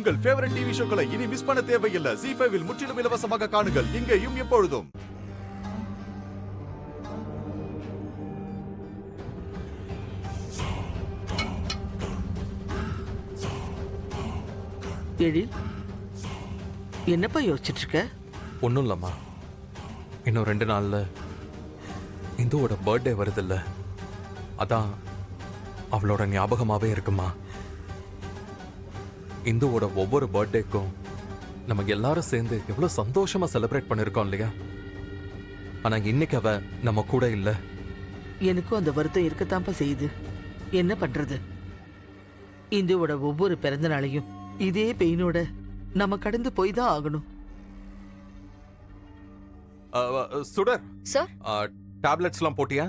உங்கள் favourite TV ஷோக்களை இனி miss பண்ண தேவையில்லை. ZEE5 இல் முற்றிலும் இலவசமாக காணுங்கள், இங்கேயும் எப்பொழுதும். எழில், என்னப்பா யோசிச்சுட்டு இருக்க? ஒன்றும் இல்லம்மா, இன்னும் 2 நாள்ல இந்துவோட பர்த்டே வருதில்ல, அதான் அவளோட ஞாபகமாவே இருக்குமா. இந்துவோட ஒவ்வொரு பர்த்டேக்கும் நம்ம எல்லாரும் சேர்ந்து எவ்வளவு சந்தோஷமா செலிப்ரேட் பண்ணிருக்கோம் இல்லையா? ஆனா இன்னைக்கு அவ நம்ம கூட இல்ல. எனக்கும் அந்த வருத்தம் இருக்கத்தான்ப்பா செய்யுது. என்ன பண்றது? இந்துவோட ஒவ்வொரு பிறந்த நாளையும் இதே பெயினோட நம்ம கடந்து போய் தான் ஆகணும். சுடர் சார், டேப்லெட்ஸ்லாம் போட்டியா?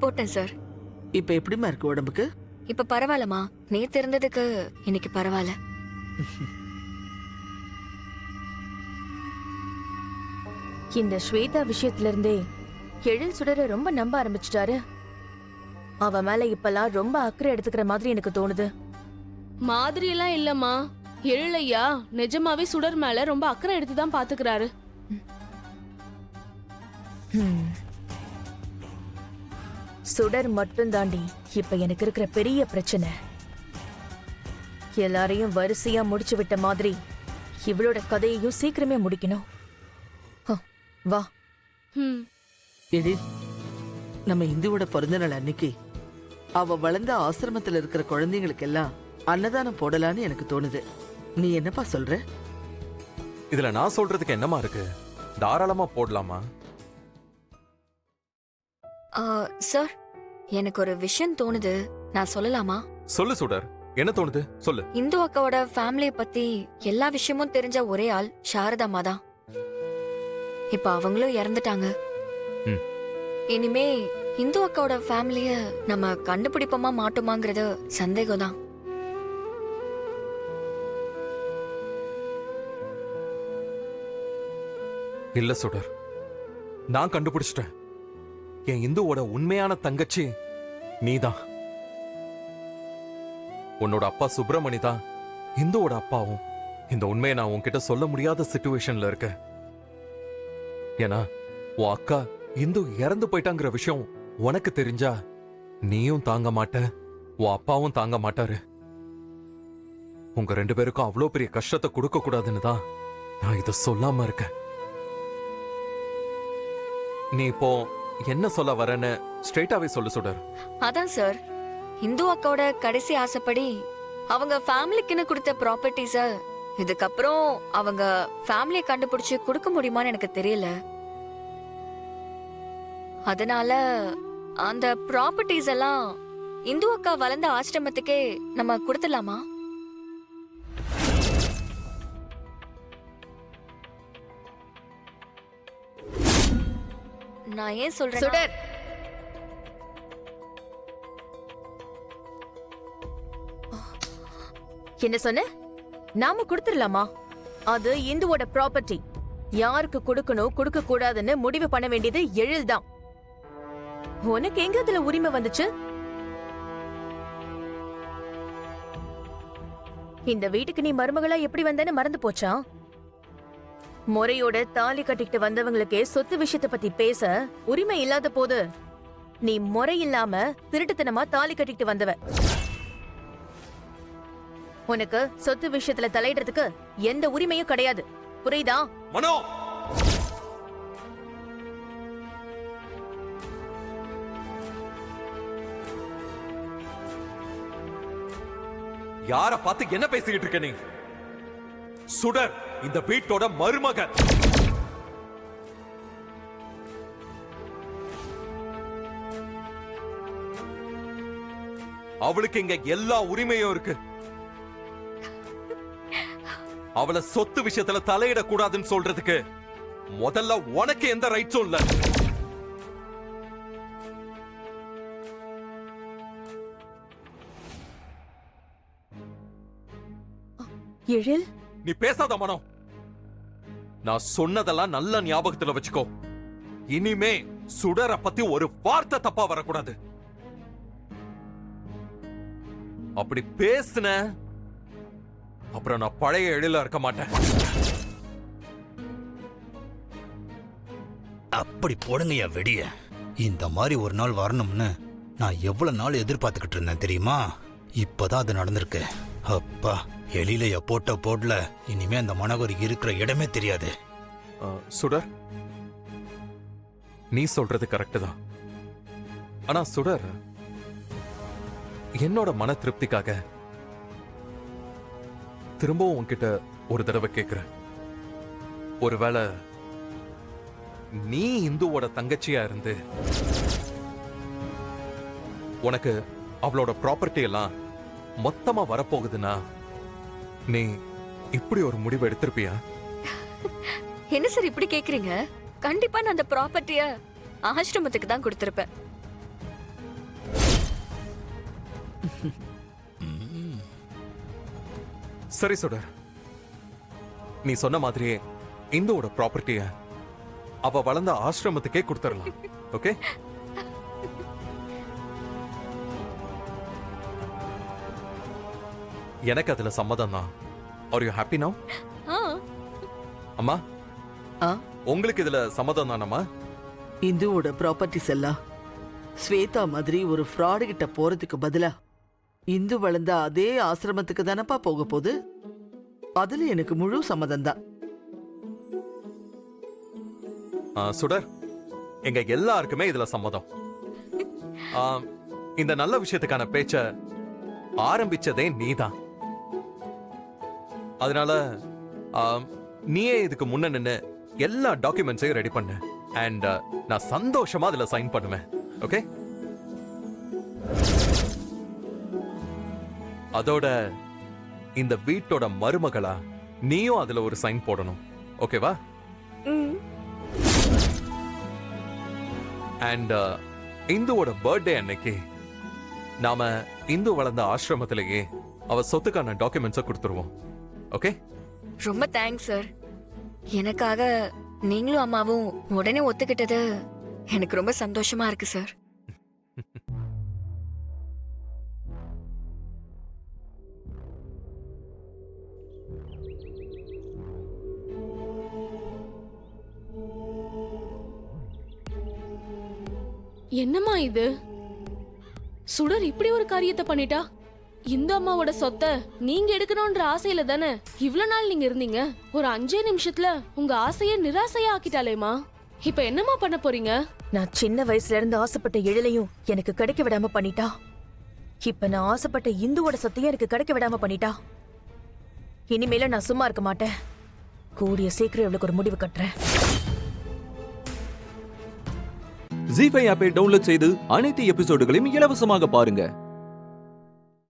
போட்டேன் சார். இப்ப எப்படிமா இருக்கு உடம்புக்கு? இப்ப பரவாயில்லமா, நேத்து இருந்ததுக்கு இன்னைக்கு பரவாயில்ல. இந்த ஸ்வேதா விஷயத்துல இருந்தே எழில் சுடர ரொம்ப நம்ப ஆரம்பிச்சிட்டாரு. அவ மேல இப்பெல்லாம் ரொம்ப அக்கறை எடுத்துக்கிற மாதிரி எனக்கு தோணுது. மாதிரி எல்லாம் இல்லம்மா, எழிலையா நிஜமாவே சுடர் மேல ரொம்ப அக்கறை எடுத்துதான் பாத்துக்கிறாரு. சுடர் மட்டும் தாண்டி இப்ப எனக்கு இருக்கிற பெரிய பிரச்சனை. எல்லாரையும் வரிசையா முடிச்சு விட்ட மாதிரி இவளோட கதையையும் சீக்கிரமே முடிக்கணும். வா. எழில், நம்ம இந்துவோட பிறந்த நாள் அன்னைக்கு அவ வளர்ந்த ஆசிரமத்துல இருக்கிற குழந்தைங்களுக்கு எல்லாம் அன்னதானம் போடலான்னு எனக்கு தோணுது. நீ என்னப்பா சொல்ற? இதுல நான் சொல்றதுக்கு என்னமா இருக்கு? தாராளமா போடலாமா. சார், எனக்கு ஒரு விஷயம் தோணுது, நான் சொல்லலாமா? சொல்லு சுடர், என்ன தோணுது சொல்லு. இந்து அக்காவோட ஃபேமிலிய பத்தி எல்லா விஷயமும் தெரிஞ்ச ஒரே ஆள் சாரதாமா தான். இப்ப அவங்களும் இறந்துட்டாங்க. இனிமே இந்து அக்காவோட ஃபேமிலிய நம்ம கண்டுபிடிப்போமா மாட்டோமாங்கிறது சந்தேகம் தான். இல்ல சுடர், நான் கண்டுபிடிச்சிட்டேன். என் இந்துவோட உண்மையான தங்கச்சி நீதான். உன்னோட அப்பா சுப்பிரமணி தான் இந்துவோட அப்பாவும். இந்த உண்மையை நான் உன்கிட்ட சொல்ல முடியாத சிச்சுவேஷன்ல இருக்க. ஏன்னா உன் அக்கா இந்து இறந்து போயிட்டாங்கிற விஷயம் உனக்கு தெரிஞ்சா நீயும் தாங்க மாட்ட, உன் அப்பாவும் தாங்க மாட்டாரு. உங்க 2 பேருக்கும் அவ்வளோ பெரிய கஷ்டத்தை கொடுக்க கூடாதுன்னு தான் நான் இதை சொல்லாம இருக்கேன். நீ இப்போ என்ன சொல்ல வரேன்னு ஸ்ட்ரெயிட்டாவே சொல்லு சுடர். அதான் சார், இந்து அக்காவோட கடைசி ஆசைப்படி அவங்க ஃபேமிலிக்குன்னு கொடுத்த ப்ராப்பர்ட்டிஸ இதுக்கப்புறம் அவங்க ஃபேமிலியை கண்டுபிடிச்சு கொடுக்க முடியுமான்னு எனக்கு தெரியல. அதனால அந்த ப்ராப்பர்ட்டிஸ் எல்லாம் இந்து அக்கா வளர்ந்த ஆசிரமத்துக்கே நம்ம கொடுத்துடலாமா? நான் ஏன் சொல்றேன்? சுடர், என்ன சொன்ன? நாம கொடுத்துடலாமா? அது இந்துவோட ப்ராப்பர்ட்டி. யாருக்கு கொடுக்கணும் கொடுக்க கூடாதுன்னு முடிவு பண்ண வேண்டியது எழில் தான். உனக்கு எங்க அதுல உரிமை வந்துச்சு? இந்த வீட்டுக்கு நீ மருமகளா எப்படி வந்தேன்னு மறந்து போச்சா? முறையோட தாலி கட்டிக்கிட்டு வந்தவங்களுக்கே சொத்து விஷயத்தை பத்தி பேச உரிமை இல்லாத போது நீ முறை இல்லாம திருட்டுத்தனமா தாலி கட்டிக்கிட்டு வந்தவ. உனக்கு சொத்து விஷயத்துல தலையிடுறதுக்கு எந்த உரிமையும் கிடையாது, புரியுதா? மனோ, யார பார்த்து என்ன பேசிக்கிட்டு இருக்க நீ? சுடர் இந்த வீட்டோட மருமகன். அவளுக்கு இங்க எல்லா உரிமையும் இருக்கு. அவளை சொத்து விஷயத்துல தலையிட கூடாதுன்னு சொல்றதுக்கு முதல்ல உனக்கு எந்த ரைட்ஸும் இல்ல. எழில், நீ பேசாத மனோ. நான் சொன்னதெல்லாம் நல்ல ஞாபகத்துல வச்சுக்கோ. இனிமே சுடரை பத்தி ஒரு வார்த்தை தப்பா வரக்கூடாது. அப்படி பேசுன அப்புறம் நான் பழைய எழில இருக்க மாட்டேன். அப்படி போடுங்கய்யா வெடிய. இந்த மாதிரி ஒரு நாள் வரணும்னு நான் எவ்வளவு நாள் எதிர்பார்த்துக்கிட்டு இருந்தேன் தெரியுமா? இப்பதான் அது நடந்திருக்கு. அப்பா, எலியில போடல. இனிமே அந்த மனோகர் இருக்கிற இடமே தெரியாது. சுடர், நீ சொல்றது கரெக்ட் தான். ஆனா சுடர், என்னோட மன திருப்திக்காக திரும்பவும் உன்கிட்ட ஒரு தடவை கேக்குறேன். ஒருவேளை நீ இந்துவோட தங்கச்சியா இருந்து உனக்கு அவளோட ப்ராப்பர்ட்டி எல்லாம் மொத்தமா வரப்போகுதுன்னா நீ இப்படி ஒரு முடிவு எடுத்திருப்பியா? என்ன சார் இப்படி கேக்குறீங்க? கண்டிப்பா நான் அந்த ப்ராப்பர்ட்டிய ஆசிரமத்துக்கு தான் கொடுத்திருப்பேன். சரி சுடர், நீ சொன்ன மாதிரியே இந்துவோட ப்ராப்பர்ட்டிய அவ வளர்ந்த ஆசிரமத்துக்கே கொடுத்துடலாம். ஓகே? எனக்கு அதுல சம்மதம் தான். Are you happy now? ஆ, அம்மா, ஆ, உங்களுக்கு இதுல சம்மதம் தானம்மா? இந்துவோட ப்ராப்பர்ட்டிஸ் எல்லாம் ஸ்வேதா மாதிரி ஒரு ஃப்ராடு கிட்ட போறதுக்கு பதிலா இந்து வளர்ந்த அதே ஆசிரமத்துக்கு தானப்பா போக போகுது. அதுல எனக்கு முழு சம்மதம் தான். சுடர், எங்க எல்லாருக்குமே இதுல சம்மதம். ஆ, இந்த நல்ல விஷயத்துக்கான பேச்ச ஆரம்பிச்சதே நீதான். அதனால நீயே இதுக்கு முன்ன நின்னு எல்லா டாக்குமெண்ட்ஸையும் ரெடி பண்ணு. அண்ட் நான் சந்தோஷமா அதுல சைன் பண்ணுவேன். ஓகே? அதோட இந்த வீட்டோட மருமகளா நீயும் அதுல ஒரு சைன் போடணும். ஓகேவா? ம். அண்ட் இந்துவோட பர்த்டே அன்னைக்கு நாம இந்து வளர்ந்த ஆசிரமத்திலேயே அவ சொத்துக்கான டாக்குமெண்ட்ஸை கொடுத்துருவோம். ஓகே? ரொம்ப தேங்க்ஸ் சார். எனக்காக நீங்களும் அம்மாவும் உடனே ஒத்துக்கிட்டது எனக்கு ரொம்ப சந்தோஷமா இருக்கு சார். என்னம்மா இது? சுடர் இப்படி ஒரு காரியத்தை பண்ணிட்டா? இந்த அம்மாவோட சொத்தை நீங்க எடுக்கணும்ன்ற ஆசையில தானே இவ்வளவு நாள் நீங்க இருந்தீங்க. ஒரு 5 நிமிஷத்துல உங்க ஆசையை நிராசையா ஆக்கிட்டாலேமா. இப்ப என்னம்மா பண்ண போறீங்க? நான் சின்ன வயசுல இருந்து ஆசைப்பட்ட எழிலையும் எனக்கு கிடைக்க விடாம பண்ணிட்டா. இப்ப நான் ஆசைப்பட்ட இந்துவோட சொத்தையும் எனக்கு கிடைக்க விடாம பண்ணிட்டா. இனிமேல நான் சும்மா இருக்க மாட்டேன். கூடிய சீக்கிரம் இவளுக்கு ஒரு முடிவு கட்டுறேன். ஜீ5 ஆப்பை டவுன்லோட் செய்து அனைத்து எபிசோடுகளையும் இலவசமாக பாருங்க.